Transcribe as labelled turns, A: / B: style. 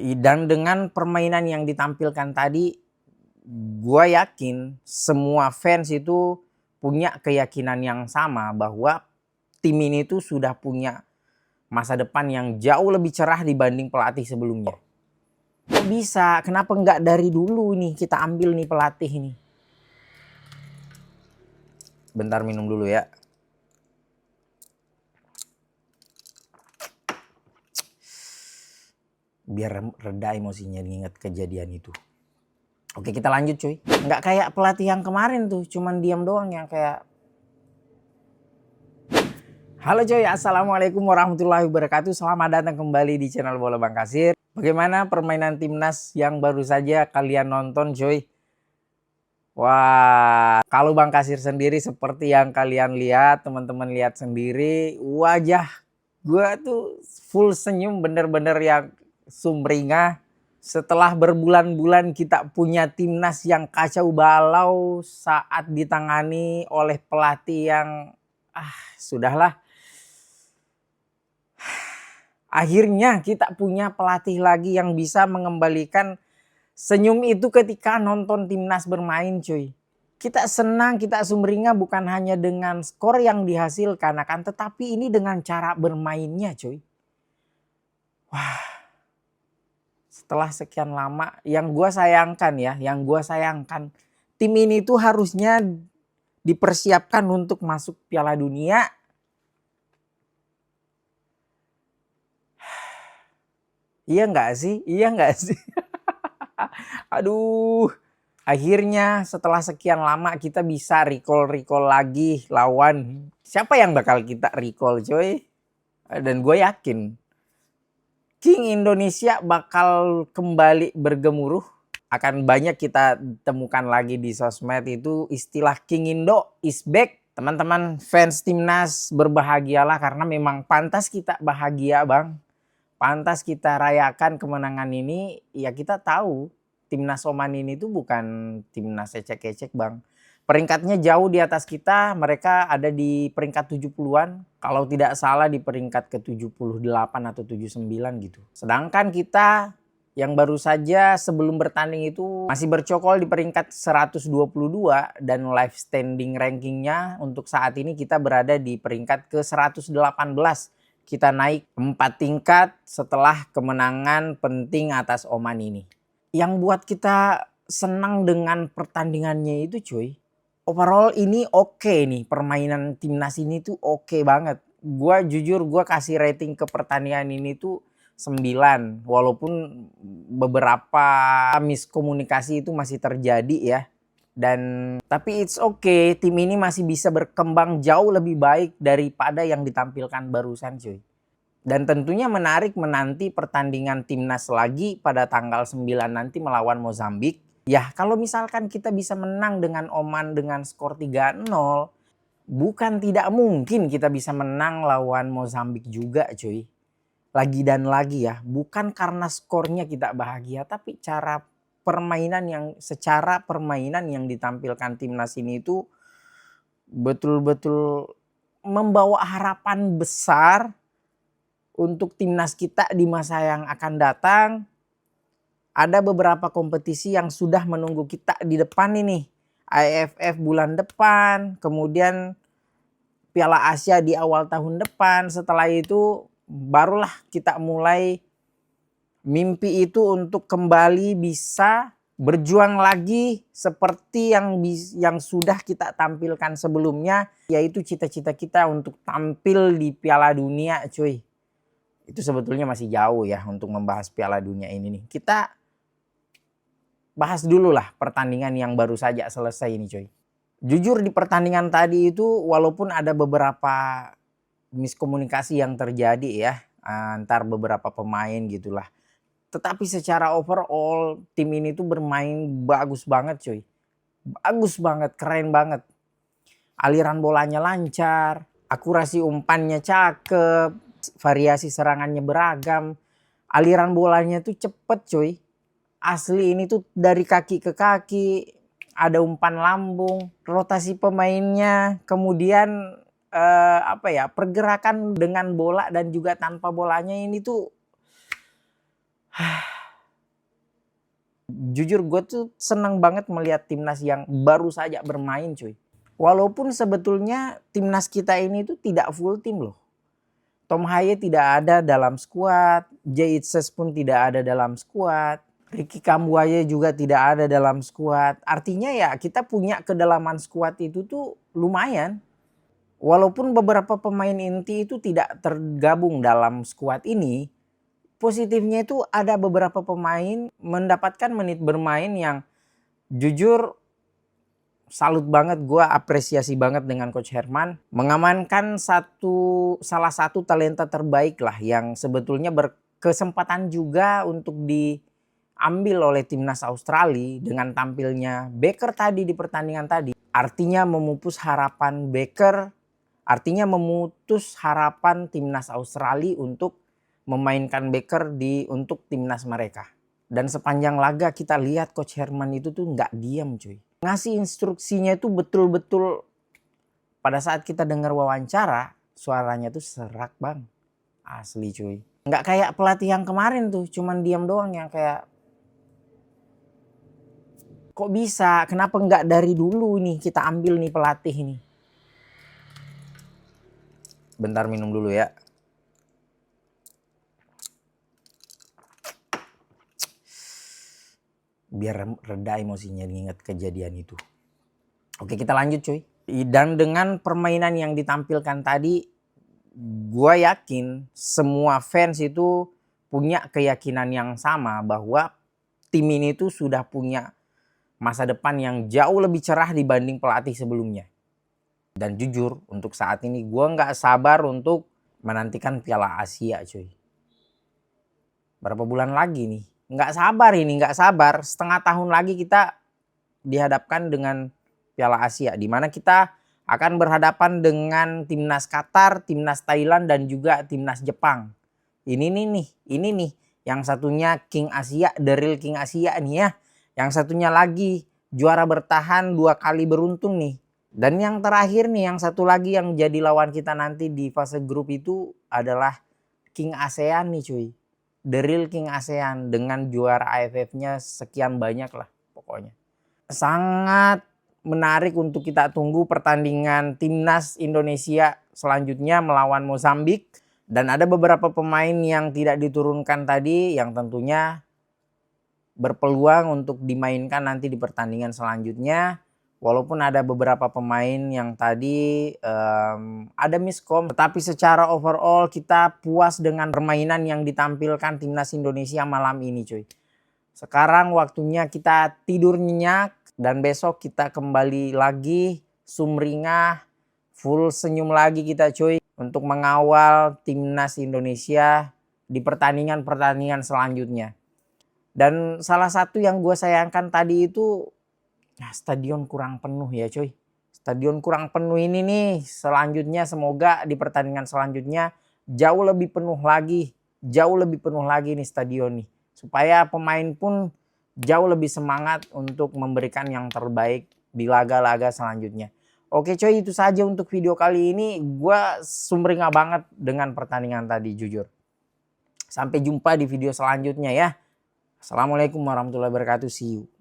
A: Dan dengan permainan yang ditampilkan tadi, gue yakin semua fans itu punya keyakinan yang sama bahwa tim ini tuh sudah punya masa depan yang jauh lebih cerah dibanding pelatih sebelumnya. Kok bisa? Kenapa nggak dari dulu nih kita ambil nih pelatih ini? Bentar minum dulu ya. Biar reda emosinya ingat kejadian itu. Oke, kita lanjut cuy. Nggak kayak pelatih yang kemarin tuh, cuman diam doang yang kayak... Halo cuy, assalamualaikum warahmatullahi wabarakatuh. Selamat datang kembali di channel Bola Bang Kasir. Bagaimana permainan timnas yang baru saja kalian nonton cuy? Wah, kalau Bang Kasir sendiri seperti yang kalian lihat, teman-teman lihat sendiri, wajah gue tuh full senyum, bener-bener yang sumringah. Setelah berbulan-bulan kita punya timnas yang kacau balau saat ditangani oleh pelatih yang sudahlah. Akhirnya kita punya pelatih lagi yang bisa mengembalikan senyum itu ketika nonton timnas bermain cuy. Kita senang, kita sumringah bukan hanya dengan skor yang dihasilkan, tetapi ini dengan cara bermainnya cuy. Wah, setelah sekian lama, yang gue sayangkan tim ini tuh harusnya dipersiapkan untuk masuk Piala Dunia. Iya nggak sih? Iya nggak sih? Aduh, akhirnya setelah sekian lama kita bisa recall lagi lawan. Siapa yang bakal kita recall coy? Dan gue yakin King Indonesia bakal kembali bergemuruh. Akan banyak kita temukan lagi di sosmed itu istilah King Indo is back. Teman-teman fans timnas berbahagialah karena memang pantas kita bahagia bang. Pantas kita rayakan kemenangan ini. Ya kita tahu timnas Oman ini tuh bukan timnas ecek-ecek bang. Peringkatnya jauh di atas kita, mereka ada di peringkat 70-an. Kalau tidak salah di peringkat ke 78 atau 79 gitu. Sedangkan kita yang baru saja sebelum bertanding itu masih bercokol di peringkat 122 dan live standing rankingnya untuk saat ini kita berada di peringkat ke 118. Kita naik 4 tingkat setelah kemenangan penting atas Oman ini. Yang buat kita senang dengan pertandingannya itu cuy, overall ini oke nih, permainan timnas ini tuh oke banget. Gua jujur gue kasih rating ke pertandingan ini tuh 9, walaupun beberapa miskomunikasi itu masih terjadi ya. Tapi it's okay, tim ini masih bisa berkembang jauh lebih baik daripada yang ditampilkan barusan cuy. Dan tentunya menarik menanti pertandingan timnas lagi pada tanggal 9 nanti melawan Mozambik. Ya kalau misalkan kita bisa menang dengan Oman dengan skor 3-0, bukan tidak mungkin kita bisa menang lawan Mozambik juga cuy. Lagi dan lagi ya, bukan karena skornya kita bahagia, tapi secara permainan yang ditampilkan timnas ini itu betul-betul membawa harapan besar untuk timnas kita di masa yang akan datang. Ada beberapa kompetisi yang sudah menunggu kita di depan ini. AFF bulan depan, kemudian Piala Asia di awal tahun depan. Setelah itu barulah kita mulai mimpi itu untuk kembali bisa berjuang lagi seperti yang sudah kita tampilkan sebelumnya, yaitu cita-cita kita untuk tampil di Piala Dunia cuy. Itu sebetulnya masih jauh ya untuk membahas Piala Dunia ini nih. Kita bahas dulu lah pertandingan yang baru saja selesai ini coy. Jujur di pertandingan tadi itu walaupun ada beberapa miskomunikasi yang terjadi ya antar beberapa pemain gitulah. Tetapi secara overall tim ini tuh bermain bagus banget coy. Bagus banget, keren banget. Aliran bolanya lancar, akurasi umpannya cakep, variasi serangannya beragam, aliran bolanya tuh cepet cuy. Asli ini tuh dari kaki ke kaki, ada umpan lambung, rotasi pemainnya, kemudian pergerakan dengan bola dan juga tanpa bolanya ini tuh Jujur gue tuh seneng banget melihat timnas yang baru saja bermain cuy. Walaupun sebetulnya timnas kita ini tuh tidak full tim loh. Tom Haye tidak ada dalam skuad, Jay Itzes pun tidak ada dalam skuad, Ricky Kambuaya juga tidak ada dalam skuad. Artinya ya kita punya kedalaman skuad itu tuh lumayan. Walaupun beberapa pemain inti itu tidak tergabung dalam skuad ini, positifnya itu ada beberapa pemain mendapatkan menit bermain yang jujur salut banget, gue apresiasi banget dengan Coach Herman. Mengamankan salah satu talenta terbaik lah yang sebetulnya berkesempatan juga untuk diambil oleh timnas Australia dengan tampilnya Baker tadi di pertandingan tadi. Artinya memutus harapan timnas Australia untuk memainkan Baker untuk timnas mereka. Dan sepanjang laga kita lihat Coach Herman itu tuh nggak diam cuy. Ngasih instruksinya itu betul-betul pada saat kita dengar wawancara suaranya tuh serak bang. Asli cuy. Nggak kayak pelatih yang kemarin tuh cuman diam doang yang kayak kok bisa, kenapa nggak dari dulu nih kita ambil nih pelatih ini. Bentar minum dulu ya. Biar reda emosinya diingat kejadian itu. Oke kita lanjut cuy. Dan dengan permainan yang ditampilkan tadi, gue yakin semua fans itu punya keyakinan yang sama bahwa tim ini tuh sudah punya masa depan yang jauh lebih cerah dibanding pelatih sebelumnya. Dan jujur untuk saat ini gue nggak sabar untuk menantikan Piala Asia cuy. Berapa bulan lagi nih? Nggak sabar. Setengah tahun lagi kita dihadapkan dengan Piala Asia. Di mana kita akan berhadapan dengan timnas Qatar, timnas Thailand dan juga timnas Jepang. Ini nih. Yang satunya King Asia, The Real King Asia nih ya. Yang satunya lagi juara bertahan 2 kali beruntun nih. Dan yang terakhir nih, yang satu lagi yang jadi lawan kita nanti di fase grup itu adalah King ASEAN nih cuy. The Real King ASEAN dengan juara AFF-nya sekian banyak lah pokoknya. Sangat menarik untuk kita tunggu pertandingan timnas Indonesia selanjutnya melawan Mozambik. Dan ada beberapa pemain yang tidak diturunkan tadi yang tentunya berpeluang untuk dimainkan nanti di pertandingan selanjutnya. Walaupun ada beberapa pemain yang tadi ada miskom. Tetapi secara overall kita puas dengan permainan yang ditampilkan timnas Indonesia malam ini cuy. Sekarang waktunya kita tidur nyenyak. Dan besok kita kembali lagi sumringah. Full senyum lagi kita cuy. Untuk mengawal timnas Indonesia di pertandingan-pertandingan selanjutnya. Dan salah satu yang gue sayangkan tadi itu stadion kurang penuh ya cuy. Stadion kurang penuh ini nih selanjutnya semoga di pertandingan selanjutnya jauh lebih penuh lagi. Jauh lebih penuh lagi nih stadion nih. Supaya pemain pun jauh lebih semangat untuk memberikan yang terbaik di laga-laga selanjutnya. Oke cuy itu saja untuk video kali ini. Gue sumringah banget dengan pertandingan tadi jujur. Sampai jumpa di video selanjutnya ya. Assalamualaikum warahmatullahi wabarakatuh. See you.